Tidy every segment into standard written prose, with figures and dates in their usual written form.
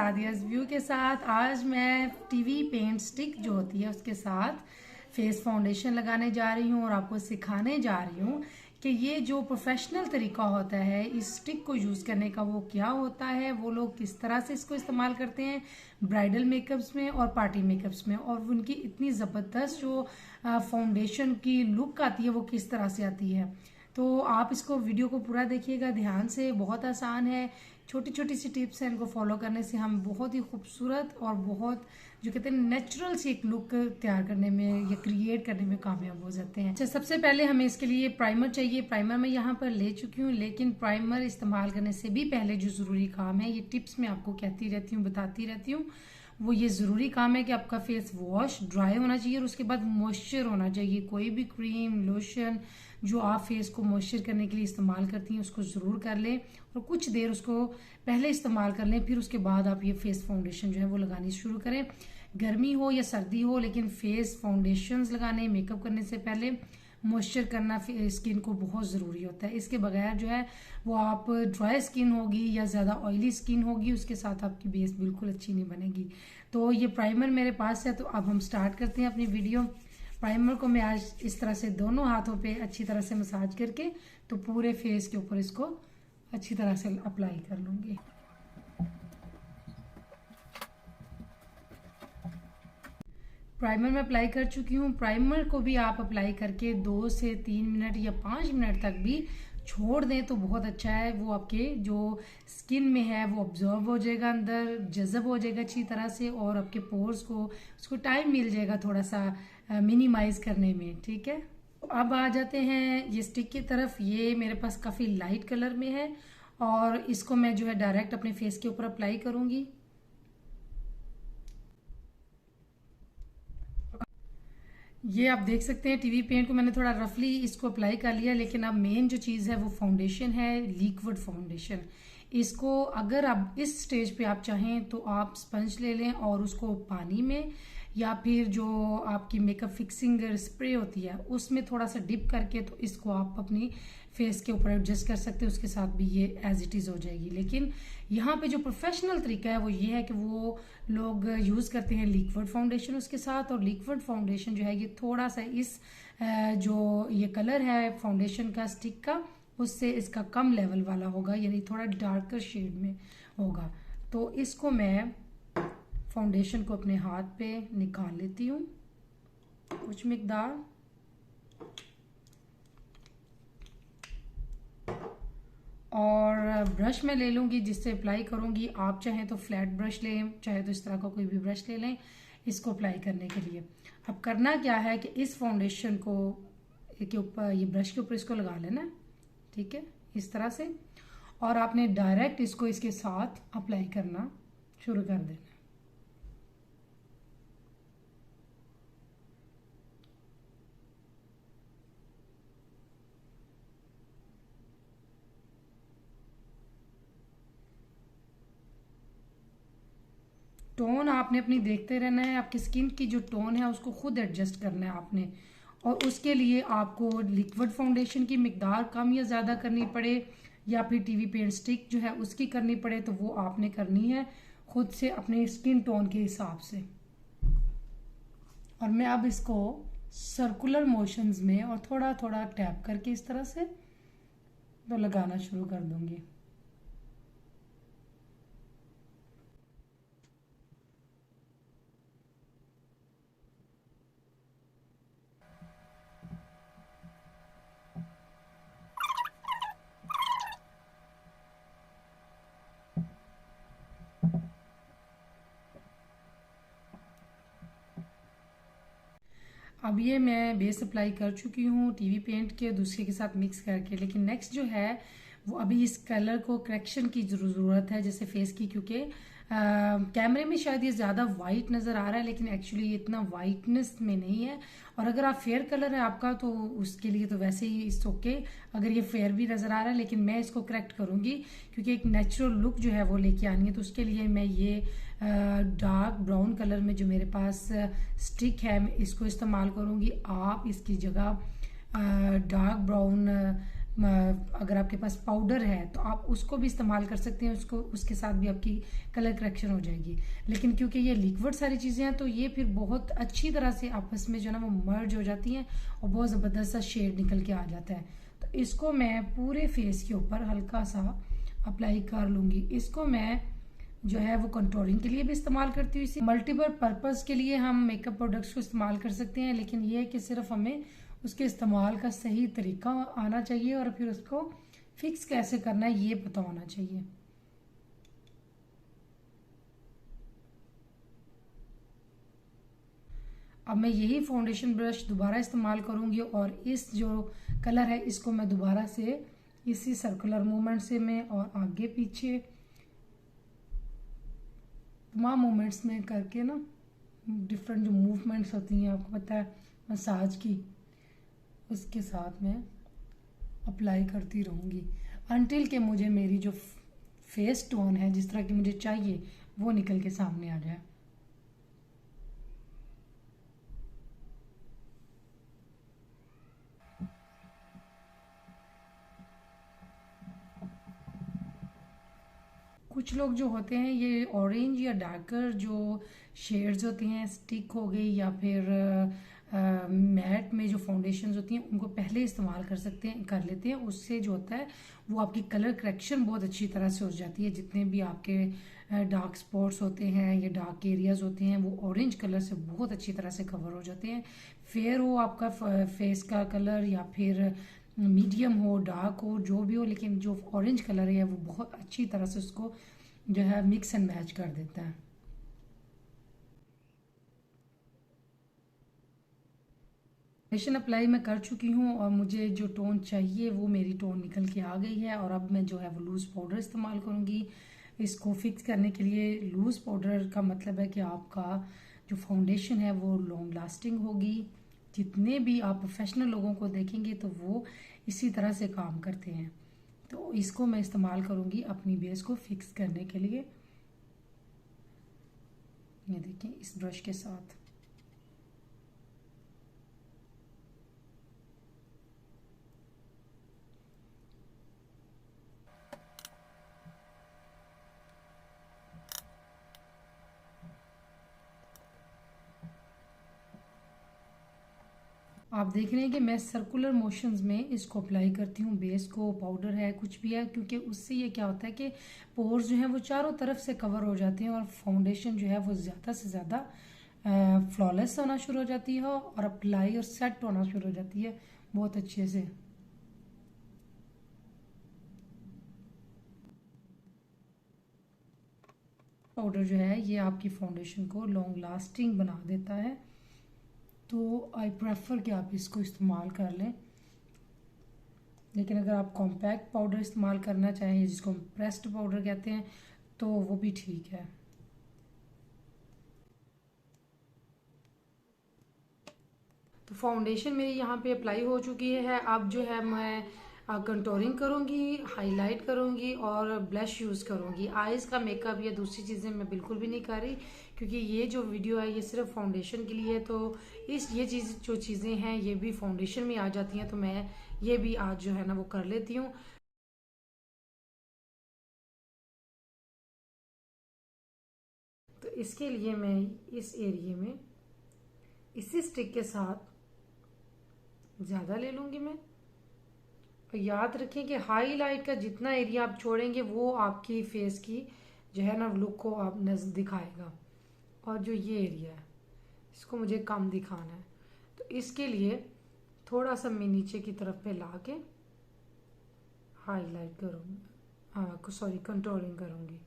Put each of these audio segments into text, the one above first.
Sadia view के साथ। आज मैं टीवी पेंट स्टिक जो होती है उसके साथ फेस फाउंडेशन लगाने जा रही हूँ और आपको सिखाने जा रही हूँ कि ये जो प्रोफेशनल तरीका होता है इस स्टिक को यूज़ करने का वो क्या होता है, वो लोग किस तरह से इसको इस्तेमाल करते हैं ब्राइडल मेकअप्स में और पार्टी मेकअप्स में, और उनकी इतनी ज़बरदस्त जो फाउंडेशन की लुक आती है वो किस तरह से आती है। तो आप इसको वीडियो को पूरा देखिएगा ध्यान से, बहुत आसान है, छोटी छोटी सी टिप्स हैं, इनको फॉलो करने से हम बहुत ही खूबसूरत और बहुत जो कहते हैं नेचुरल सी एक लुक तैयार करने में या क्रिएट करने में कामयाब हो जाते हैं। अच्छा, सबसे पहले हमें इसके लिए प्राइमर चाहिए। प्राइमर मैं यहाँ पर ले चुकी हूँ, लेकिन प्राइमर इस्तेमाल करने से भी पहले जो ज़रूरी काम है, ये टिप्स मैं आपको कहती रहती हूँ, बताती रहती हूँ, वो ये ज़रूरी काम है कि आपका फेस वॉश ड्राई होना चाहिए और उसके बाद मॉइस्चर होना चाहिए। कोई भी क्रीम लोशन जो आप फेस को मॉइस्चर करने के लिए इस्तेमाल करती हैं उसको ज़रूर कर लें और कुछ देर उसको पहले इस्तेमाल कर लें, फिर उसके बाद आप ये फेस फाउंडेशन जो है वो लगानी शुरू करें। गर्मी हो या सर्दी हो, लेकिन फेस फाउंडेशंस लगाने मेकअप करने से पहले मॉइस्चर करना स्किन को बहुत ज़रूरी होता है। इसके बगैर जो है वो आप ड्राई स्किन होगी या ज़्यादा ऑयली स्किन होगी, उसके साथ आपकी बेस बिल्कुल अच्छी नहीं बनेगी। तो ये प्राइमर मेरे पास है, तो अब हम स्टार्ट करते हैं अपनी वीडियो। प्राइमर को मैं आज इस तरह से दोनों हाथों पे अच्छी तरह से मसाज करके तो पूरे फेस के ऊपर इसको अच्छी तरह से अप्लाई कर लूँगी। प्राइमर मैं अप्लाई कर चुकी हूँ। प्राइमर को भी आप अप्लाई करके 2 से 3 मिनट या 5 मिनट तक भी छोड़ दें तो बहुत अच्छा है। वो आपके जो स्किन में है वो ऑब्जर्व हो जाएगा, अंदर जज़ब हो जाएगा अच्छी तरह से, और आपके पोर्स को उसको टाइम मिल जाएगा थोड़ा सा मिनिमाइज करने में। ठीक है, अब आ जाते हैं ये स्टिक की तरफ। ये मेरे पास काफ़ी लाइट कलर में है और इसको मैं जो है डायरेक्ट अपने फेस के ऊपर अप्लाई करूँगी। ये आप देख सकते हैं टीवी पेंट को मैंने थोड़ा रफली इसको अप्लाई कर लिया, लेकिन अब मेन जो चीज़ है वो फाउंडेशन है, लिक्विड फाउंडेशन। इसको अगर आप इस स्टेज पे आप चाहें तो आप स्पंज ले लें और उसको पानी में या फिर जो आपकी मेकअप फिक्सिंग स्प्रे होती है उसमें थोड़ा सा डिप करके तो इसको आप अपनी फेस के ऊपर एडजस्ट कर सकते हैं, उसके साथ भी ये एज इट इज़ हो जाएगी। लेकिन यहाँ पे जो प्रोफेशनल तरीका है वो ये है कि वो लोग यूज़ करते हैं लिक्विड फाउंडेशन उसके साथ, और लिक्विड फाउंडेशन जो है ये थोड़ा सा इस जो ये कलर है फाउंडेशन का स्टिक का उससे इसका कम लेवल वाला होगा, यानी थोड़ा डार्कर शेड में होगा। तो इसको मैं फाउंडेशन को अपने हाथ पे निकाल लेती हूँ कुछ मिकदार, और ब्रश में ले लूँगी जिससे अप्लाई करूँगी। आप चाहें तो फ्लैट ब्रश लें, चाहे तो इस तरह का कोई भी ब्रश ले लें इसको अप्लाई करने के लिए। अब करना क्या है कि इस फाउंडेशन को के ऊपर, ये ब्रश के ऊपर इसको लगा लेना, ठीक है, इस तरह से, और आपने डायरेक्ट इसको इसके साथ अप्लाई करना शुरू कर देना। टोन आपने अपनी देखते रहना है, आपकी स्किन की जो टोन है उसको खुद एडजस्ट करना है आपने, और उसके लिए आपको लिक्विड फाउंडेशन की मिकदार कम या ज़्यादा करनी पड़े या फिर टीवी पेंट स्टिक जो है उसकी करनी पड़े तो वो आपने करनी है खुद से अपने स्किन टोन के हिसाब से। और मैं अब इसको सर्कुलर मोशंस में और थोड़ा थोड़ा टैप करके इस तरह से तो लगाना शुरू कर दूंगी। अब ये मैं बेस अप्लाई कर चुकी हूँ टीवी पेंट के दूसरे के साथ मिक्स करके, लेकिन नेक्स्ट जो है वो अभी इस कलर को करेक्शन की ज़रूरत है जैसे फेस की, क्योंकि कैमरे में शायद ये ज़्यादा वाइट नज़र आ रहा है लेकिन एक्चुअली ये इतना वाइटनेस में नहीं है। और अगर आप फेयर कलर है आपका तो उसके लिए तो वैसे ही इट्स ओके अगर ये फेयर भी नज़र आ रहा है, लेकिन मैं इसको करेक्ट करूँगी क्योंकि एक नेचुरल लुक जो है वो लेके आनी है। तो उसके लिए मैं ये डार्क ब्राउन कलर में जो मेरे पास स्टिक है मैं इसको इस्तेमाल करूँगी। आप इसकी जगह डार्क ब्राउन अगर आपके पास पाउडर है तो आप उसको भी इस्तेमाल कर सकते हैं, उसको उसके साथ भी आपकी कलर करेक्शन हो जाएगी। लेकिन क्योंकि ये लिक्विड सारी चीज़ें हैं तो ये फिर बहुत अच्छी तरह से आपस में जो है ना वो मर्ज हो जाती हैं और बहुत ज़बरदस्त सा शेड निकल के आ जाता है। तो इसको मैं पूरे फेस के ऊपर हल्का सा अप्लाई कर लूँगी। इसको मैं जो है वो कंट्रोलिंग के लिए भी इस्तेमाल करती हूँ। इसी मल्टीपल पर्पस के लिए हम मेकअप प्रोडक्ट्स को इस्तेमाल कर सकते हैं, लेकिन ये है कि सिर्फ हमें उसके इस्तेमाल का सही तरीका आना चाहिए और फिर उसको फिक्स कैसे करना है ये पता होना चाहिए। अब मैं यही फाउंडेशन ब्रश दोबारा इस्तेमाल करूंगी और इस जो कलर है इसको मैं दोबारा से इसी सर्कुलर मूवमेंट से मैं और आगे पीछे तमाम मूवमेंट्स में करके ना, डिफरेंट जो मूवमेंट्स होती हैं आपको पता है मसाज की, उसके साथ मैं अप्लाई करती रहूँगी अनटिल के मुझे मेरी जो फेस टोन है जिस तरह की मुझे चाहिए वो निकल के सामने आ जाए। कुछ लोग जो होते हैं ये ऑरेंज या डार्कर जो शेड्स होती हैं, स्टिक हो गई या फिर मैट में जो फाउंडेशंस होती हैं उनको पहले इस्तेमाल कर लेते हैं। उससे जो होता है वो आपकी कलर करेक्शन बहुत अच्छी तरह से हो जाती है। जितने भी आपके डार्क स्पॉट्स होते हैं या डार्क एरियाज होते हैं वो ऑरेंज कलर से बहुत अच्छी तरह से कवर हो जाते हैं। फेयर हो आपका फेस का कलर या फिर मीडियम हो डार्क हो जो भी हो, लेकिन जो ऑरेंज कलर है वो बहुत अच्छी तरह से उसको जो है मिक्स एंड मैच कर देता है। फाउंडेशन अप्लाई मैं कर चुकी हूँ और मुझे जो टोन चाहिए वो मेरी टोन निकल के आ गई है। और अब मैं जो है वो लूज़ पाउडर इस्तेमाल करूँगी इसको फिक्स करने के लिए। लूज़ पाउडर का मतलब है कि आपका जो फाउंडेशन है वो लॉन्ग लास्टिंग होगी। जितने भी आप प्रोफेशनल लोगों को देखेंगे तो वो इसी तरह से काम करते हैं। तो इसको मैं इस्तेमाल करूँगी अपनी बेस को फिक्स करने के लिए। ये देखिए इस ब्रश के साथ। आप देख रहे हैं कि मैं सर्कुलर मोशंस में इसको अप्लाई करती हूँ। बेस को पाउडर है कुछ भी है, क्योंकि उससे ये क्या होता है कि पोर्स जो है वो चारों तरफ से कवर हो जाते हैं और फाउंडेशन जो है वो ज़्यादा से ज़्यादा फ्लॉलेस होना शुरू हो जाती है और अप्लाई और सेट होना शुरू हो जाती है बहुत अच्छे से। पाउडर जो है ये आपकी फाउंडेशन को लॉन्ग लास्टिंग बना देता है, तो आई प्रेफर कि आप इसको इस्तेमाल कर लें। लेकिन अगर आप कॉम्पैक्ट पाउडर इस्तेमाल करना चाहें जिसको हम प्रेस्ड पाउडर कहते हैं तो वो भी ठीक है। तो फाउंडेशन मेरी यहाँ पे अप्लाई हो चुकी है। अब जो है मैं कंटोरिंग करूँगी, हाईलाइट करूँगी और ब्लश यूज़ करूँगी। आईज़ का मेकअप या दूसरी चीज़ें मैं बिल्कुल भी नहीं कर रही, क्योंकि ये जो वीडियो है ये सिर्फ फाउंडेशन के लिए है। तो ये जो चीज़ें हैं ये भी फाउंडेशन में आ जाती हैं, तो मैं ये भी आज जो है ना वो कर लेती हूँ। तो इसके लिए मैं इस एरिए में इसी स्टिक के साथ ज़्यादा ले लूँगी मैं। और याद रखें कि हाईलाइट का जितना एरिया आप छोड़ेंगे वो आपकी फेस की जो है ना लुक को आप नजर दिखाएगा। और जो ये एरिया है इसको मुझे कम दिखाना है, तो इसके लिए थोड़ा सा मैं नीचे की तरफ पे ला के हाईलाइट करूँगी, सॉरी कंट्रोलिंग करूँगी।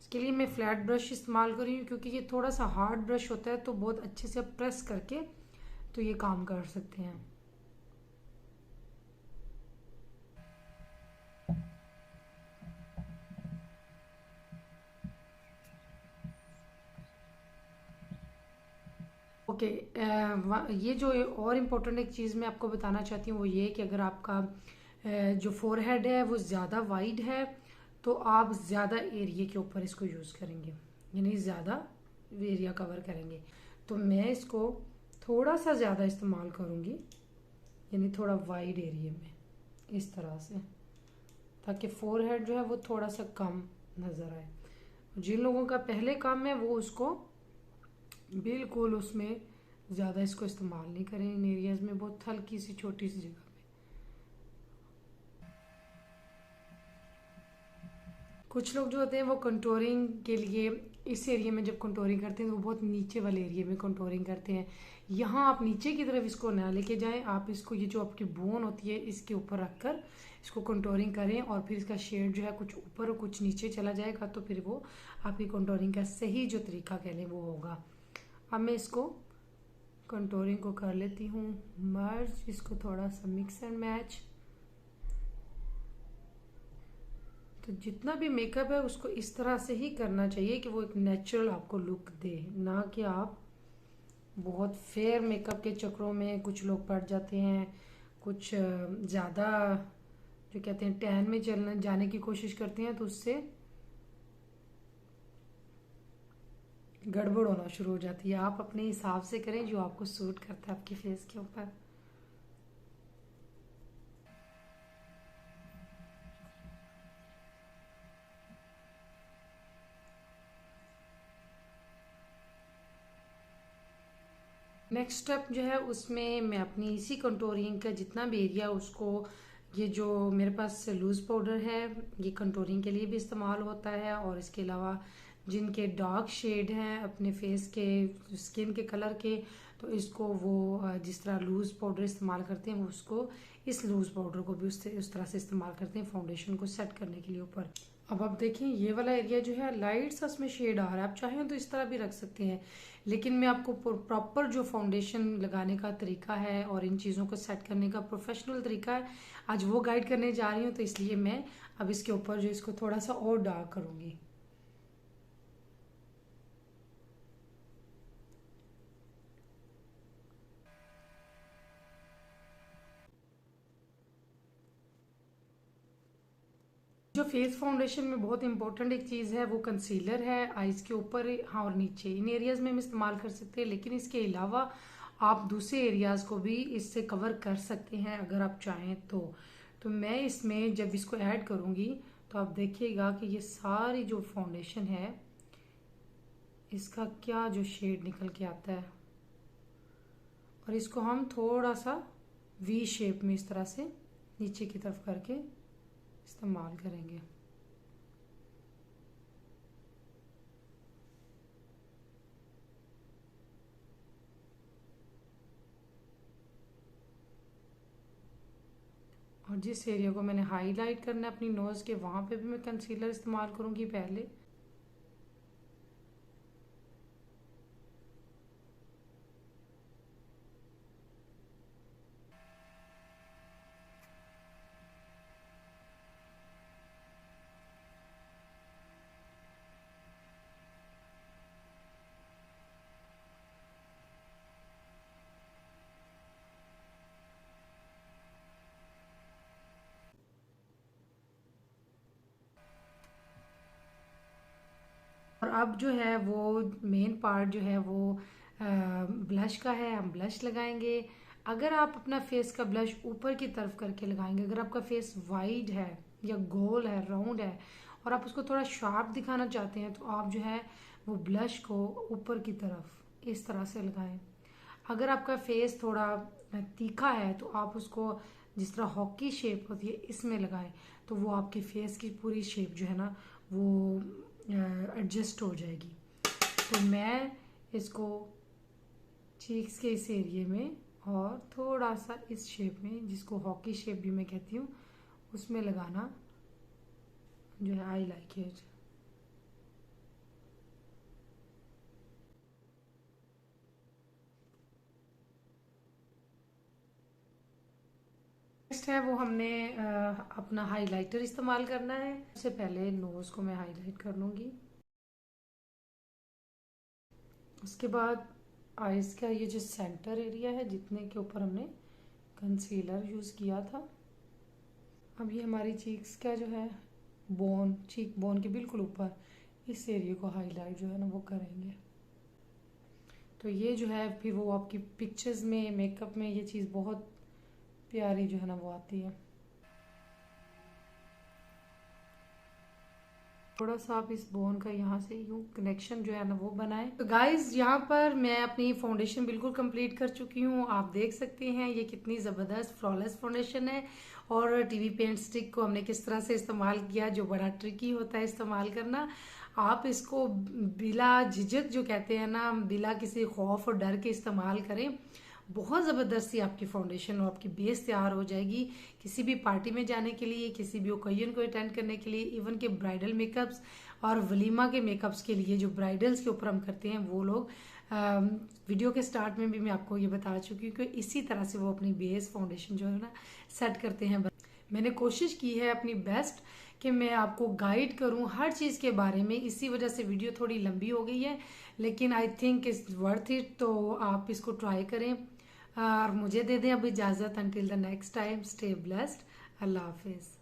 इसके लिए मैं फ्लैट ब्रश इस्तेमाल कर रही हूँ, क्योंकि ये थोड़ा सा हार्ड ब्रश होता है तो बहुत अच्छे से प्रेस करके तो ये काम कर सकते हैं। ओके, ये जो और इम्पोर्टेंट एक चीज़ मैं आपको बताना चाहती हूँ वो ये कि अगर आपका जो फोरहेड है वो ज़्यादा वाइड है तो आप ज़्यादा एरिया के ऊपर इसको यूज़ करेंगे, यानी ज़्यादा एरिया कवर करेंगे। तो मैं इसको थोड़ा सा ज़्यादा इस्तेमाल करूँगी। यानी थोड़ा वाइड एरिया में इस तरह से, ताकि फोरहेड जो है वो थोड़ा सा कम नज़र आए। जिन लोगों का पहले काम है वो उसको बिल्कुल उसमें ज़्यादा इसको इस्तेमाल नहीं करें इन एरियाज में, बहुत हल्की सी छोटी सी जगह। कुछ लोग जो होते हैं वो कंटोरिंग के लिए इस एरिया में जब कंटोरिंग करते हैं तो वो बहुत नीचे वाले एरिया में कंटोरिंग करते हैं। यहाँ आप नीचे की तरफ इसको ना लेके जाएं, आप इसको ये जो आपकी बोन होती है इसके ऊपर रखकर इसको कंटोरिंग करें, और फिर इसका शेड जो है कुछ ऊपर और कुछ नीचे चला जाएगा, तो फिर वो आपकी कंटोरिंग का सही जो तरीका कह लें वो होगा। अब मैं इसको कंटोरिंग को कर लेती हूँ मर्ज, इसको थोड़ा सा मिक्स एंड मैच। तो जितना भी मेकअप है उसको इस तरह से ही करना चाहिए कि वो एक नेचुरल आपको लुक दे, ना कि आप बहुत फेयर मेकअप के चक्रों में कुछ लोग पड़ जाते हैं, कुछ ज़्यादा जो कहते हैं टैन में चलने जाने की कोशिश करते हैं, तो उससे गड़बड़ होना शुरू हो जाती है। आप अपने हिसाब से करें जो आपको सूट करता है आपके फेस के ऊपर। नेक्स्ट स्टेप जो है उसमें मैं अपनी इसी कंटोरिंग का जितना भी एरिया उसको, ये जो मेरे पास लूज पाउडर है ये कंटोरिंग के लिए भी इस्तेमाल होता है, और इसके अलावा जिनके डार्क शेड हैं अपने फेस के स्किन के कलर के, तो इसको वो जिस तरह लूज पाउडर इस्तेमाल करते हैं वो उसको इस लूज पाउडर को भी उस तरह से इस्तेमाल करते हैं फाउंडेशन को सेट करने के लिए ऊपर। अब आप देखें ये वाला एरिया जो है लाइट सा उसमें शेड आ रहा है, आप चाहें तो इस तरह भी रख सकते हैं, लेकिन मैं आपको प्रॉपर जो फाउंडेशन लगाने का तरीका है और इन चीज़ों को सेट करने का प्रोफेशनल तरीका है आज वो गाइड करने जा रही हूँ, तो इसलिए मैं अब इसके ऊपर जो इसको थोड़ा सा और डार्क करूँगी। जो फेस फाउंडेशन में बहुत इंपॉर्टेंट एक चीज़ है वो कंसीलर है, आईज के ऊपर हाँ और नीचे इन एरियाज में हम इस्तेमाल कर सकते हैं, लेकिन इसके अलावा आप दूसरे एरियाज को भी इससे कवर कर सकते हैं अगर आप चाहें तो मैं इसमें जब इसको ऐड करूँगी तो आप देखिएगा कि ये सारी जो फाउंडेशन है इसका क्या जो शेड निकल के आता है, और इसको हम थोड़ा सा वी शेप में इस तरह से नीचे की तरफ करके इस्तेमाल करेंगे। और जिस एरिया को मैंने हाईलाइट करना है अपनी नोज़ के वहाँ पे भी मैं कंसीलर इस्तेमाल करूँगी पहले। और अब जो है वो मेन पार्ट जो है वो ब्लश का है, हम ब्लश लगाएंगे। अगर आप अपना फेस का ब्लश ऊपर की तरफ करके लगाएंगे, अगर आपका फेस वाइड है या गोल है राउंड है और आप उसको थोड़ा शार्प दिखाना चाहते हैं, तो आप जो है वो ब्लश को ऊपर की तरफ इस तरह से लगाएं। अगर आपका फेस थोड़ा तीखा है तो आप उसको जिस तरह हॉकी शेप होती है इसमें लगाएं, तो वो आपके फेस की पूरी शेप जो है ना वो एडजस्ट हो जाएगी। तो मैं इसको चीक्स के इस एरिए में और थोड़ा सा इस शेप में, जिसको हॉकी शेप भी मैं कहती हूँ, उसमें लगाना जो है आई लाइक इट। नेक्स्ट है वो हमने अपना हाइलाइटर इस्तेमाल करना है। सबसे पहले नोज को मैं हाईलाइट कर लूँगी, उसके बाद आईज का ये जो सेंटर एरिया है जितने के ऊपर हमने कंसीलर यूज़ किया था, अब ये हमारी चीक्स का जो है बोन, चीक बोन के बिल्कुल ऊपर इस एरिया को हाईलाइट जो है ना वो करेंगे। तो ये जो है फिर वो आपकी पिक्चर्स में मेकअप में ये चीज़ बहुत प्यारी जो है ना वो आती है। थोड़ा सा आप इस बोन का यहाँ से यूं कनेक्शन जो है ना वो बनाएं। तो गाइज यहाँ पर मैं अपनी फाउंडेशन बिल्कुल कंप्लीट कर चुकी हूँ। आप देख सकते हैं ये कितनी ज़बरदस्त फ्लॉलेस फाउंडेशन है। और टीवी पेंट स्टिक को हमने किस तरह से इस्तेमाल किया, जो बड़ा ट्रिकी होता है इस्तेमाल करना। आप इसको बिला झिझक जो कहते हैं ना, बिला किसी खौफ और डर के इस्तेमाल करें। बहुत ज़बरदस्त सी आपकी फाउंडेशन और आपकी बेस तैयार हो जाएगी किसी भी पार्टी में जाने के लिए, किसी भी ओकेजन को अटेंड करने के लिए, इवन के ब्राइडल मेकअप्स और वलीमा के मेकअप्स के लिए जो ब्राइडल्स के ऊपर हम करते हैं वो लोग। वीडियो के स्टार्ट में भी मैं आपको ये बता चुकी हूँ कि इसी तरह से वो अपनी बेस फाउंडेशन जो है ना सेट करते हैं। मैंने कोशिश की है अपनी बेस्ट कि मैं आपको गाइड करूं हर चीज़ के बारे में, इसी वजह से वीडियो थोड़ी लंबी हो गई है, लेकिन I think it's worth it. तो आप इसको ट्राई करें और मुझे दे दें अब इजाज़त। Until the next time, stay blessed. अल्लाह हाफिज़।